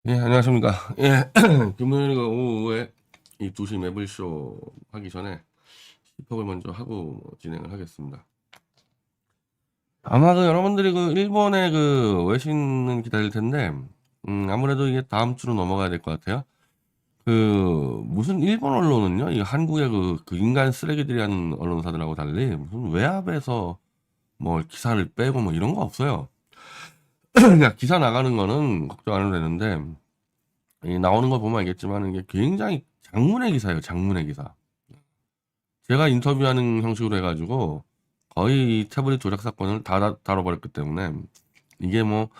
예, 안녕하십니까. 예, 금요일 오후에 이 2시 매블쇼 하기 전에 힙합을 먼저 하고 진행을 하겠습니다. 아마 여러분들이 일본의 외신은 기다릴 텐데, 아무래도 이게 다음 주로 넘어가야 될 것 같아요. 무슨 일본 언론은요, 이 한국의 인간 쓰레기들이 하는 언론사들하고 달리 무슨 외압에서 뭐 기사를 빼고 뭐 이런 거 없어요. 그냥 기사 나가는 거는 걱정 안 해도 되는데, 이 나오는 거 보면 알겠지만 이게 굉장히 장문의 기사예요. 장문의 기사. 제가 인터뷰하는 형식으로 해가지고 거의 이 태블릿 조작 사건을 다 다뤄버렸기 때문에 이게 뭐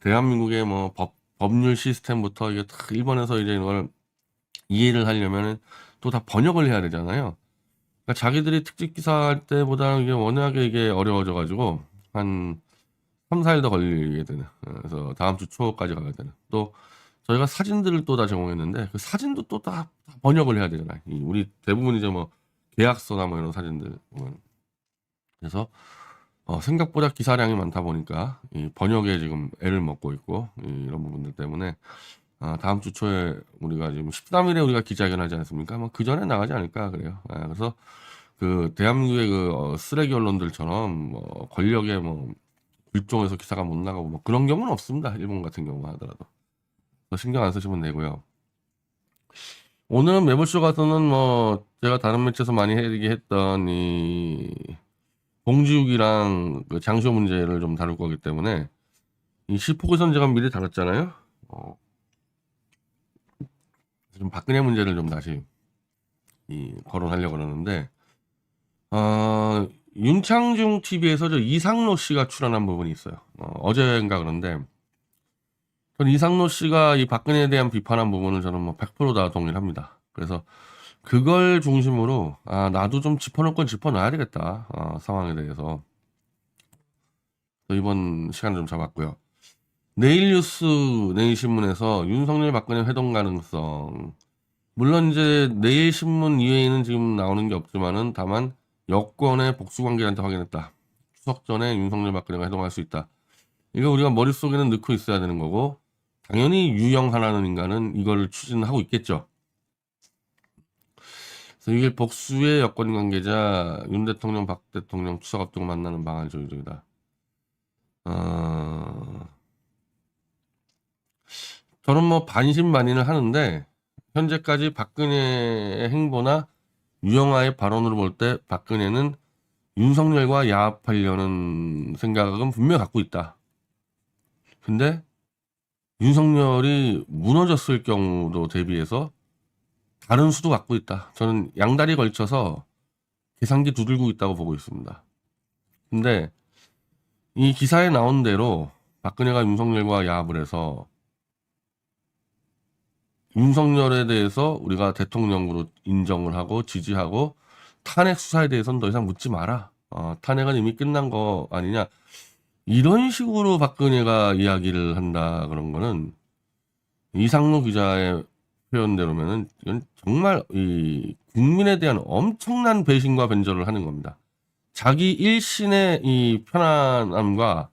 대한민국의 뭐 법률 시스템부터 이게 다 일본에서 이제 이걸 이해를 하려면은 또 다 번역을 해야 되잖아요. 그러니까 자기들이 특집 기사 할 때보다 이게 워낙에 이게 어려워져가지고 한 3, 4일 더 걸리게 되는. 그래서 다음 주 초까지 가야 되는. 또 저희가 사진들을 또 다 제공했는데 그 사진도 또 다 번역을 해야 되잖아요. 우리 대부분 이제 뭐 계약서나 뭐 이런 사진들 보면. 그래서 생각보다 기사량이 많다 보니까 이 번역에 지금 애를 먹고 있고 이런 부분들 때문에 다음 주 초에 우리가 지금 13일에 우리가 기자회견하지 않습니까? 뭐 그 전에 나가지 않을까 그래요. 그래서 대한민국의 쓰레기 언론들처럼 뭐 권력의 뭐 불종에서 기사가 못 나가고 뭐 그런 경우는 없습니다. 일본 같은 경우 하더라도. 신경 안 쓰시면 되고요. 오늘은 매불쇼 가서는 뭐 제가 다른 매체에서 많이 얘기했던 이 봉지욱이랑 그 장시호 문제를 좀 다룰 거기 때문에 이 시포그선 제가 미리 다뤘잖아요. 좀 박근혜 문제를 좀 다시 거론하려고 그러는데 윤창중 TV에서 저 이상로 씨가 출연한 부분이 있어요. 어제인가 그런데 전 이상로 씨가 이 박근혜에 대한 비판한 부분을 저는 뭐 100%다 동의합니다. 그래서 그걸 중심으로 나도 좀 짚어놓을 건 짚어놔야 되겠다. 상황에 대해서 이번 시간을 좀 잡았고요. 내일 뉴스 내일 신문에서 윤석열 박근혜 회동 가능성, 물론 이제 내일 신문 이외에는 지금 나오는 게 없지만은 다만 여권의 복수관계한테 확인했다. 추석 전에 윤석열 박근혜가 회동할 수 있다. 이거 우리가 머릿속에는 넣고 있어야 되는 거고 당연히 유영하라는 인간은 이걸 추진하고 있겠죠. 그래서 이게 복수의 여권 관계자 윤 대통령, 박 대통령 추석 앞두고 만나는 방안 조율 중이다. 저는 뭐 반신반의를 하는데 현재까지 박근혜의 행보나 유영아의 발언으로 볼 때 박근혜는 윤석열과 야합하려는 생각은 분명히 갖고 있다. 근데 윤석열이 무너졌을 경우도 대비해서 다른 수도 갖고 있다. 저는 양다리 걸쳐서 계산기 두들고 있다고 보고 있습니다. 근데 이 기사에 나온 대로 박근혜가 윤석열과 야합을 해서 윤석열에 대해서 우리가 대통령으로 인정을 하고 지지하고 탄핵 수사에 대해서는 더 이상 묻지 마라. 탄핵은 이미 끝난 거 아니냐. 이런 식으로 박근혜가 이야기를 한다 그런 거는 이상로 기자의 표현대로면은 이건 정말 이 국민에 대한 엄청난 배신과 변절을 하는 겁니다. 자기 일신의 이 편안함과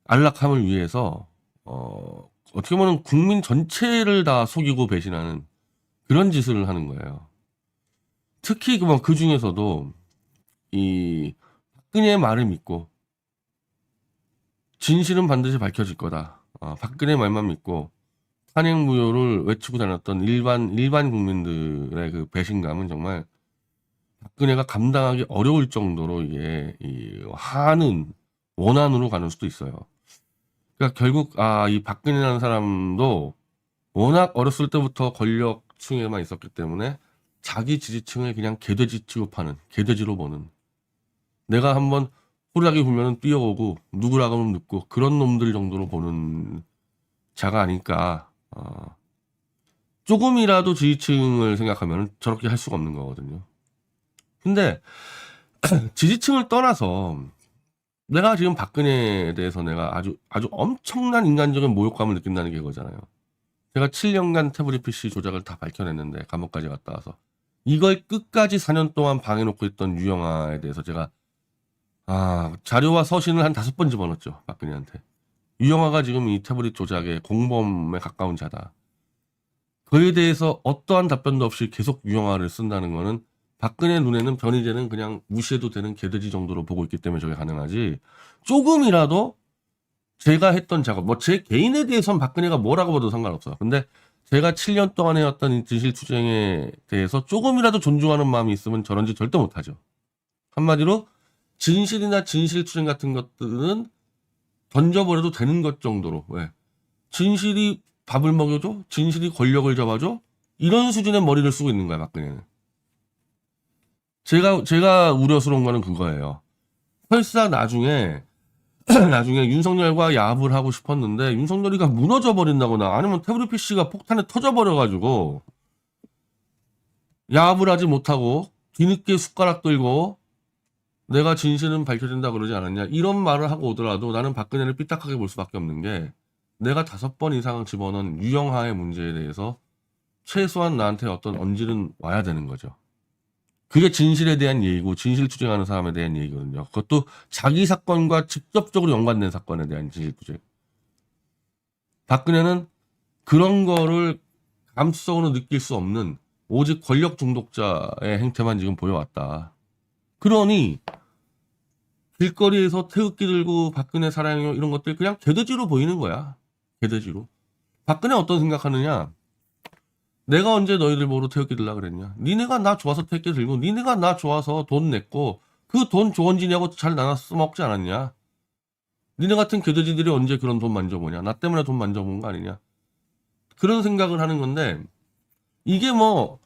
안락함을 위해서 어떻게 보면 국민 전체를 다 속이고 배신하는 그런 짓을 하는 거예요. 특히 그 중에서도 이 박근혜의 말을 믿고 진실은 반드시 밝혀질 거다. 박근혜 말만 믿고 탄핵 무효를 외치고 다녔던 일반 국민들의 그 배신감은 정말 박근혜가 감당하기 어려울 정도로 이게 이 한은 원한으로 가는 수도 있어요. 그러니까 결국 이 박근혜라는 사람도 워낙 어렸을 때부터 권력층에만 있었기 때문에 자기 지지층을 그냥 개돼지 취급하는, 개돼지로 보는, 내가 한번 호루라기 불면은 뛰어오고 누구라고 하면 눕고 그런 놈들 정도로 보는 자가 아닐까. 조금이라도 지지층을 생각하면 저렇게 할 수가 없는 거거든요. 근데 지지층을 떠나서 내가 지금 박근혜에 대해서 내가 아주 엄청난 인간적인 모욕감을 느낀다는 게 그거잖아요. 제가 7년간 태블릿 PC 조작을 다 밝혀냈는데 감옥까지 갔다 와서 이걸 끝까지 4년 동안 방해놓고 있던 유영아에 대해서 제가 자료와 서신을 한 5번 집어넣었죠. 박근혜한테. 유영하가 지금 이 태블릿 조작의 공범에 가까운 자다. 그에 대해서 어떠한 답변도 없이 계속 유영하를 쓴다는 거는 박근혜 눈에는 변희재는 그냥 무시해도 되는 개돼지 정도로 보고 있기 때문에 저게 가능하지. 조금이라도 제가 했던 작업, 뭐 제 개인에 대해서는 박근혜가 뭐라고 봐도 상관없어요. 근데 제가 7년 동안 해왔던 이 진실투쟁에 대해서 조금이라도 존중하는 마음이 있으면 저런 짓 절대 못하죠. 한마디로 진실이나 진실투쟁 같은 것들은 던져버려도 되는 것 정도로. 왜? 진실이 밥을 먹여줘? 진실이 권력을 잡아줘? 이런 수준의 머리를 쓰고 있는 거야, 박근혜는. 제가 우려스러운 거는 그거예요. 설사 나중에 윤석열과 야합을 하고 싶었는데 윤석열이가 무너져 버린다거나 아니면 태블릿 PC가 폭탄에 터져버려가지고 야합을 하지 못하고 뒤늦게 숟가락 들고 내가 진실은 밝혀진다 그러지 않았냐 이런 말을 하고 오더라도 나는 박근혜를 삐딱하게 볼 수밖에 없는 게 내가 5번 이상 집어넣은 유영하의 문제에 대해서 최소한 나한테 어떤 언질은 와야 되는 거죠. 그게 진실에 대한 예의고 진실 투쟁하는 사람에 대한 예의거든요. 그것도 자기 사건과 직접적으로 연관된 사건에 대한 진실 투쟁. 박근혜는 그런 거를 감수성으로 느낄 수 없는 오직 권력 중독자의 행태만 지금 보여왔다. 그러니 길거리에서 태극기 들고 박근혜 사랑해요 이런 것들 그냥 개돼지로 보이는 거야. 개돼지로. 박근혜 어떤 생각하느냐. 내가 언제 너희들 보러 태극기 들라 그랬냐. 니네가 나 좋아서 태극기 들고 니네가 나 좋아서 돈 냈고 그 돈 조원진이하고 잘 나눠 써먹지 않았냐. 니네 같은 개돼지들이 언제 그런 돈 만져보냐. 나 때문에 돈 만져본 거 아니냐. 그런 생각을 하는 건데 이게 뭐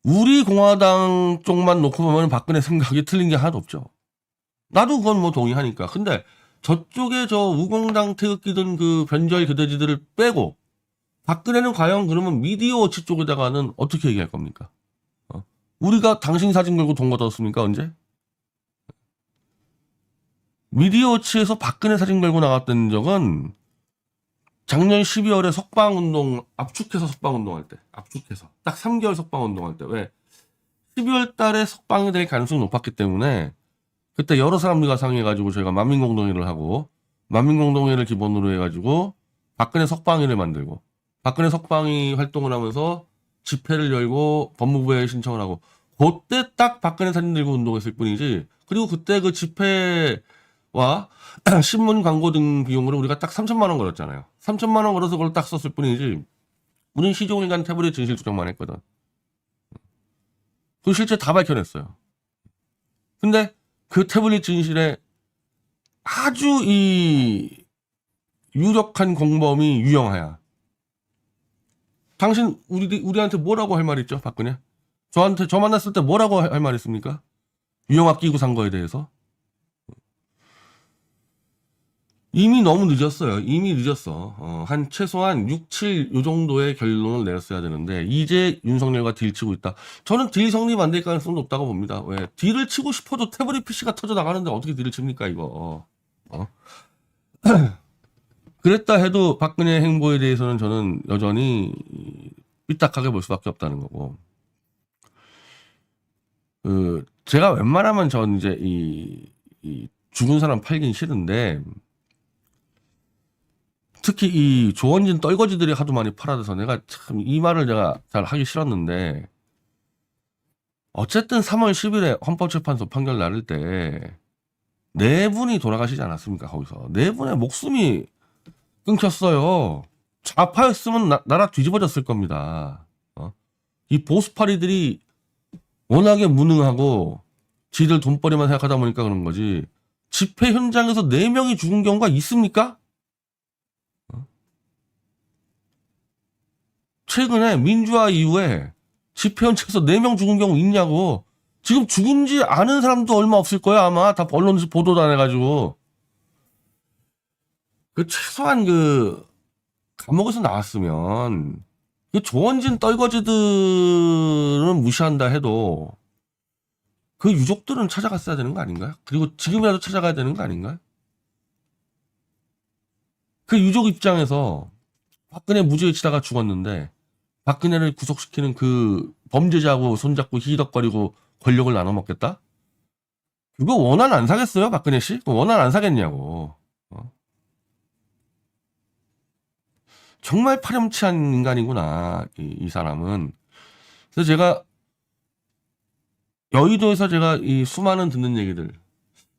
우리 공화당 쪽만 놓고 보면 박근혜 생각이 틀린 게 하나도 없죠. 나도 그건 뭐 동의하니까. 근데 저쪽에 저 우공당 태극기 든 그 변절 개돼지들을 빼고 박근혜는 과연 그러면 미디어워치 쪽에다가는 어떻게 얘기할 겁니까? 우리가 당신 사진 걸고 돈 걷었습니까 언제? 미디어워치에서 박근혜 사진 걸고 나갔던 적은 작년 12월에 석방운동 압축해서 석방운동할 때 압축해서 딱 3개월 석방운동할 때 왜 12월 달에 석방이 될 가능성이 높았기 때문에 그때 여러 사람들과 상의해가지고 저희가 만민공동회를 하고 만민공동회를 기본으로 해가지고 박근혜 석방회를 만들고 박근혜 석방이 활동을 하면서 집회를 열고 법무부에 신청을 하고 그때 딱 박근혜 사진 들고 운동했을 뿐이지. 그리고 그때 그 집회와 신문 광고 등 비용으로 우리가 딱 3천만 원 걸었잖아요. 3천만 원 걸어서 그걸 딱 썼을 뿐이지. 우린 시종일관 태블릿 진실 추적만 했거든. 그 실제 다 밝혀냈어요. 근데 그 태블릿 진실에 아주 이 유력한 공범이 유영하야. 당신 우리한테 뭐라고 할 말 있죠, 박근혜? 저 만났을 때 뭐라고 할 말 있습니까? 유영하 끼고 산 거에 대해서? 이미 너무 늦었어요. 이미 늦었어. 한 최소한 6, 7 요 정도의 결론을 내렸어야 되는데 이제 윤석열과 딜 치고 있다. 저는 딜 성립 안 될 가능성은 높다고 봅니다. 왜? 딜을 치고 싶어도 태블릿 PC가 터져 나가는데 어떻게 딜을 칩니까 이거. 그랬다 해도 박근혜 행보에 대해서는 저는 여전히 삐딱하게 볼 수밖에 없다는 거고. 제가 웬만하면 전 이제 이 죽은 사람 팔긴 싫은데 특히 이 조원진 떨거지들이 하도 많이 팔아서 내가 참 이 말을 내가 잘 하기 싫었는데 어쨌든 3월 10일에 헌법재판소 판결 나를 때 네 분이 돌아가시지 않았습니까? 거기서 네 분의 목숨이 끊겼어요. 좌파였으면 나라 뒤집어졌을 겁니다. 이 보수파리들이 워낙에 무능하고 지들 돈벌이만 생각하다 보니까 그런 거지. 집회 현장에서 4명이 죽은 경우가 있습니까? 최근에 민주화 이후에 집회 현장에서 4명 죽은 경우 있냐고. 지금 죽은지 아는 사람도 얼마 없을 거야 아마. 다 언론에서 보도도 안 해가지고. 최소한 감옥에서 나왔으면 조원진 떨거지들은 무시한다 해도 그 유족들은 찾아갔어야 되는 거 아닌가요? 그리고 지금이라도 찾아가야 되는 거 아닌가요? 그 유족 입장에서 박근혜 무죄에 치다가 죽었는데 박근혜를 구속시키는 그 범죄자하고 손잡고 히덕거리고 권력을 나눠 먹겠다? 그거 원한 안 사겠어요, 박근혜 씨? 원한 안 사겠냐고. 정말 파렴치한 인간이구나, 이 사람은. 그래서 제가 여의도에서 제가 이 수많은 듣는 얘기들,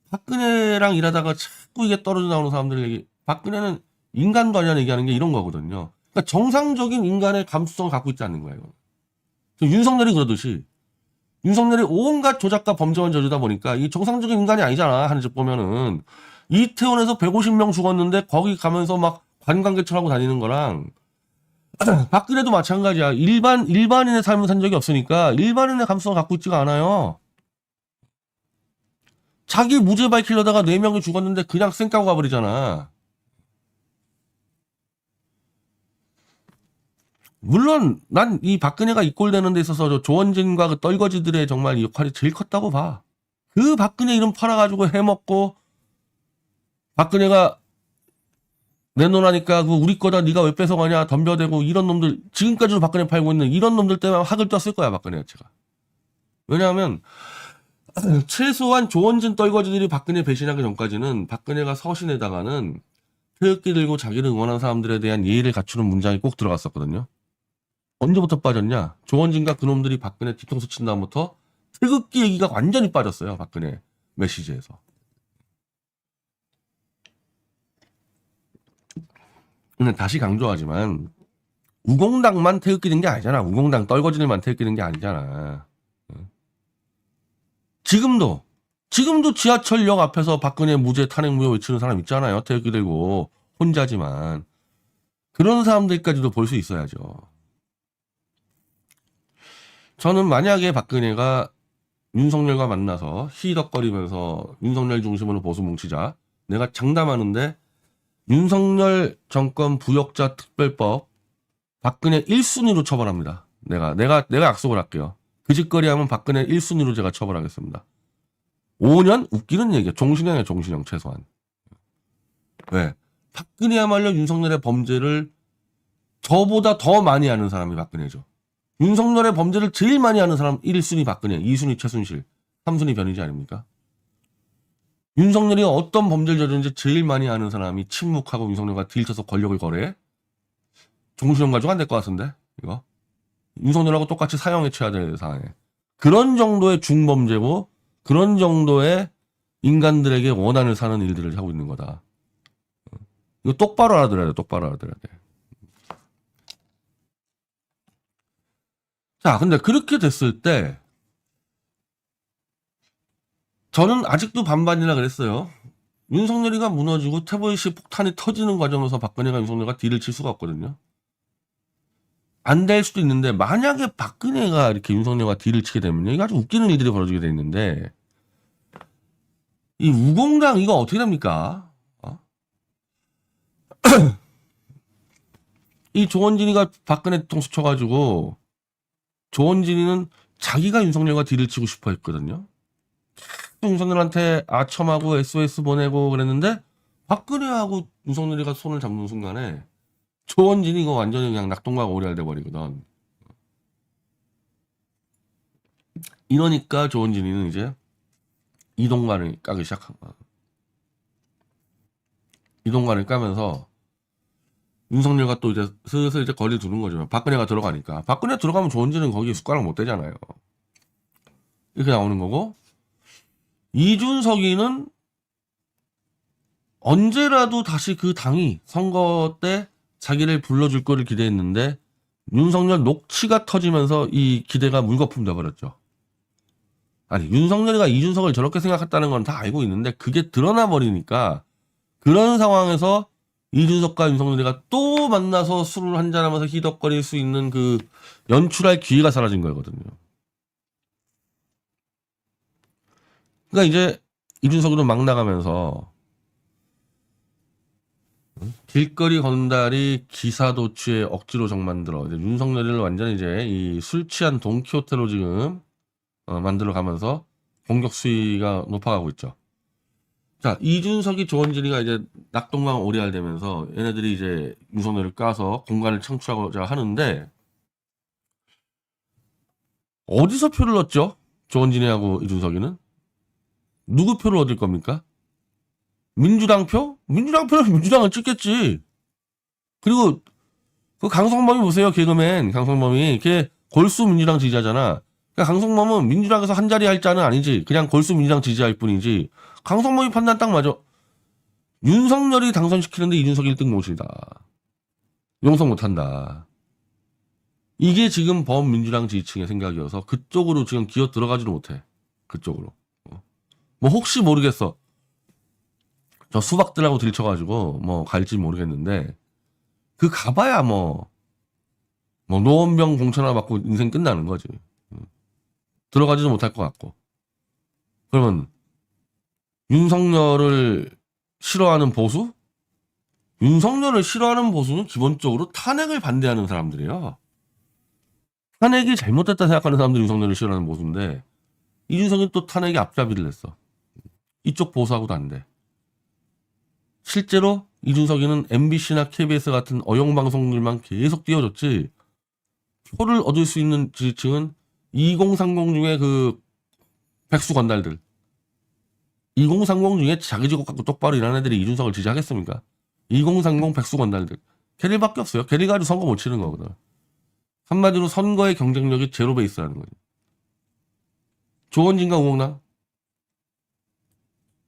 박근혜랑 일하다가 자꾸 이게 떨어져 나오는 사람들 얘기, 박근혜는 인간도 아니라는 얘기하는 게 이런 거거든요. 그러니까 정상적인 인간의 감수성을 갖고 있지 않는 거예요. 윤석열이 그러듯이 윤석열이 온갖 조작과 범죄만 저지르다 보니까 이 정상적인 인간이 아니잖아. 하는 집 보면은 이태원에서 150명 죽었는데 거기 가면서 막 관광객처럼 하고 다니는 거랑 박근혜도 마찬가지야. 일반인의 삶을 산 적이 없으니까 일반인의 감수성을 갖고 있지가 않아요. 자기 무죄 밝히려다가 4명이 죽었는데 그냥 쌩 까고 가버리잖아. 물론 난 이 박근혜가 이꼴되는 데 있어서 저 조원진과 그 떨거지들의 정말 이 역할이 제일 컸다고 봐. 그 박근혜 이름 팔아가지고 해먹고 박근혜가 내놓으라니까 그 우리 거다 네가 왜 뺏어가냐 덤벼대고 이런 놈들 지금까지도 박근혜 팔고 있는 이런 놈들 때문에 학을 떴을 거야 박근혜 자체가. 왜냐하면 최소한 조원진 떨거지들이 박근혜 배신하기 전까지는 박근혜가 서신에다가는 태극기 들고 자기를 응원한 사람들에 대한 예의를 갖추는 문장이 꼭 들어갔었거든요. 언제부터 빠졌냐? 조원진과 그놈들이 박근혜 뒤통수 친 다음부터 태극기 얘기가 완전히 빠졌어요. 박근혜 메시지에서. 근데 다시 강조하지만 우공당만 태극기 든 게 아니잖아. 우공당 떨거지들만 태극기 든 게 아니잖아. 지금도 지하철역 앞에서 박근혜 무죄 탄핵 무효 외치는 사람 있잖아요. 태극기 들고 혼자지만. 그런 사람들까지도 볼 수 있어야죠. 저는 만약에 박근혜가 윤석열과 만나서 히덕거리면서 윤석열 중심으로 보수 뭉치자. 내가 장담하는데 윤석열 정권 부역자 특별법 박근혜 1순위로 처벌합니다. 내가 약속을 할게요. 그 짓거리 하면 박근혜 1순위로 제가 처벌하겠습니다. 5년? 웃기는 얘기야. 종신형이야, 종신형, 최소한. 왜? 박근혜야말로 윤석열의 범죄를 저보다 더 많이 아는 사람이 박근혜죠. 윤석열의 범죄를 제일 많이 아는 사람 1순위 박근혜, 2순위 최순실, 3순위 변희재 아닙니까? 윤석열이 어떤 범죄를 저지른지 제일 많이 아는 사람이 침묵하고 윤석열과 딜쳐서 권력을 거래? 종신형 가지고 안 될 것 같은데, 이거? 윤석열하고 똑같이 사형에 쳐야 될 상황에. 그런 정도의 중범죄고, 그런 정도의 인간들에게 원한을 사는 일들을 하고 있는 거다. 이거 똑바로 알아들어야 돼, 똑바로 알아들어야 돼. 자, 근데 그렇게 됐을 때, 저는 아직도 반반이라 그랬어요. 윤석열이가 무너지고 태보이시 폭탄이 터지는 과정에서 박근혜가 윤석열과 딜을 칠 수가 없거든요. 안 될 수도 있는데 만약에 박근혜가 이렇게 윤석열과 딜을 치게 되면요. 이거 아주 웃기는 일들이 벌어지게 돼 있는데 이 우공당 이거 어떻게 됩니까? 이 조원진이가 박근혜 뒤통수 쳐가지고 조원진이는 자기가 윤석열과 딜을 치고 싶어 했거든요. 윤석열한테 아첨하고 SOS 보내고 그랬는데 박근혜하고 윤석열이가 손을 잡는 순간에 조원진이 이거 완전히 그냥 낙동강 오리알 돼버리거든. 이러니까 조원진이는 이제 이동관을 까기 시작한 거야. 이동관을 까면서 윤석열과 또 이제 슬슬 이제 거리를 두는 거죠. 박근혜가 들어가니까. 박근혜 들어가면 조원진은 거기에 숟가락 못 대잖아요. 이렇게 나오는 거고 이준석이는 언제라도 다시 그 당이 선거 때 자기를 불러줄 거를 기대했는데 윤석열 녹취가 터지면서 이 기대가 물거품 돼버렸죠. 아니 윤석열이가 이준석을 저렇게 생각했다는 건 다 알고 있는데 그게 드러나 버리니까 그런 상황에서 이준석과 윤석열이가 또 만나서 술을 한잔하면서 희덕거릴 수 있는 그 연출할 기회가 사라진 거거든요. 그러니까 이제 이준석으로 막 나가면서 길거리 건달이 기사 도취에 억지로 정 만들어 이제 윤석열이를 완전히 이제 이 술 취한 돈키호테로 지금 만들어 가면서 공격 수위가 높아가고 있죠. 자, 이준석이 조원진이가 이제 낙동강 오리알 되면서 얘네들이 이제 윤석열을 까서 공간을 창출하고자 하는데 어디서 표를 얻죠? 조원진이하고 이준석이는 누구 표를 얻을 겁니까? 민주당 표? 민주당 표는 민주당을 찍겠지. 그리고 그 강성범이 보세요. 개그맨 강성범이 걔 골수 민주당 지지하잖아. 그러니까 강성범은 민주당에서 한 자리 할 자는 아니지. 그냥 골수 민주당 지지할 뿐이지. 강성범이 판단 딱 맞아. 윤석열이 당선시키는데 이준석 1등 모시다. 용서 못한다. 이게 지금 범민주당 지지층의 생각이어서 그쪽으로 지금 기어 들어가지도 못해. 그쪽으로. 뭐 혹시 모르겠어. 저 수박들하고 들쳐가지고 뭐 갈지 모르겠는데 그 가봐야 뭐 노원병 공천 하나 받고 인생 끝나는 거지. 들어가지도 못할 것 같고. 그러면 윤석열을 싫어하는 보수? 윤석열을 싫어하는 보수는 기본적으로 탄핵을 반대하는 사람들이에요. 탄핵이 잘못됐다 생각하는 사람들이 윤석열을 싫어하는 보수인데 이준석이 또 탄핵에 앞잡이를 했어. 이쪽 보수하고도 안 돼. 실제로 이준석이는 MBC나 KBS 같은 어용방송들만 계속 띄워줬지 표를 얻을 수 있는 지지층은 2030 중에 그 백수 건달들 2030 중에 자기 직업 갖고 똑바로 일하는 애들이 이준석을 지지하겠습니까? 2030 백수 건달들 걔들밖에 없어요. 걔들 가지고 선거 못 치는 거거든. 한마디로 선거의 경쟁력이 제로 베이스라는 거지. 조원진과 우공당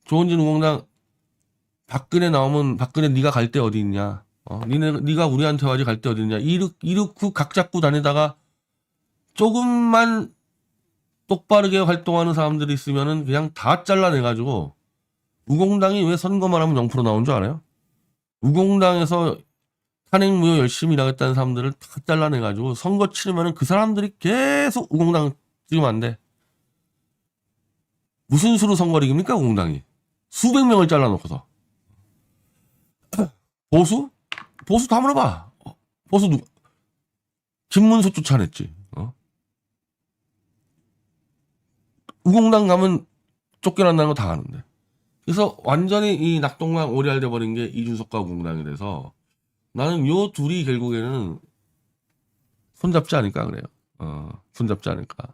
조원진 우공당 박근혜 나오면 박근혜 네가 갈 데 어디 있냐? 네가 우리한테 와지 갈 데 어디 있냐? 이렇게 각 잡고 다니다가 조금만 똑바르게 활동하는 사람들이 있으면은 그냥 다 잘라내가지고 우공당이 왜 선거만 하면 0% 나온 줄 알아요? 우공당에서 탄핵 무효 열심히 일하겠다는 사람들을 다 잘라내가지고 선거 치르면은 그 사람들이 계속 우공당 찍으면 안 돼. 무슨 수로 선거를 이깁니까 우공당이? 수백 명을 잘라놓고서. 보수? 보수 다 물어봐. 보수 누구? 김문수 쫓아냈지. 우공당 가면 쫓겨난다는 거 다 아는데. 그래서 완전히 이 낙동강 오리알 돼버린 게 이준석과 우공당이 돼서 나는 요 둘이 결국에는 손잡지 않을까 그래요. 손잡지 않을까.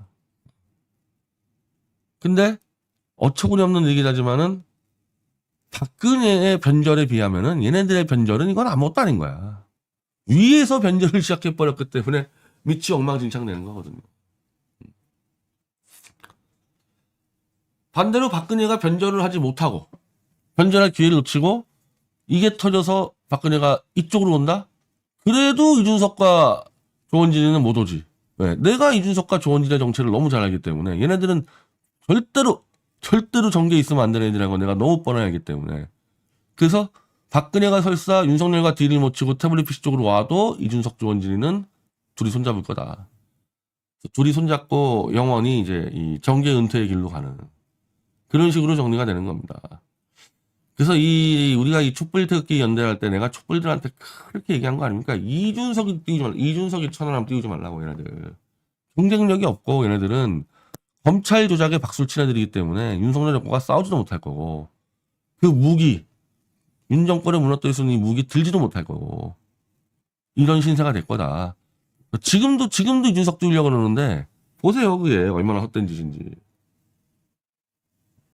근데 어처구니 없는 얘기다지만은 박근혜의 변절에 비하면은 얘네들의 변절은 이건 아무것도 아닌 거야. 위에서 변절을 시작해버렸기 때문에 밑이 엉망진창 되는 거거든요. 반대로 박근혜가 변절을 하지 못하고 변절할 기회를 놓치고 이게 터져서 박근혜가 이쪽으로 온다? 그래도 이준석과 조원진이는 못 오지. 왜? 내가 이준석과 조원진의 정체를 너무 잘 알기 때문에 얘네들은 절대로 정계에 있으면 안 되는 애들이라는 걸 내가 너무 뻔히 알기 때문에. 그래서 박근혜가 설사 윤석열과 딜을 못 치고 태블릿 PC 쪽으로 와도 이준석 조원진이는 둘이 손잡을 거다. 둘이 손잡고 영원히 이제 이 정계 은퇴의 길로 가는 그런 식으로 정리가 되는 겁니다. 그래서 우리가 이 촛불 태극기 연대할 때 내가 촛불들한테 그렇게 얘기한 거 아닙니까? 이준석이 띄우지 말라. 이준석이 천하람 띄우지 말라고 얘네들. 경쟁력이 없고 얘네들은 검찰 조작에 박수를 친 애들이기 때문에 윤석열 정권과 싸우지도 못할 거고 그 무기 윤 정권에 무너져 있는 이 무기 들지도 못할 거고 이런 신세가 될 거다. 지금도 이준석 띄우려고 그러는데 보세요 그게 얼마나 헛된 짓인지.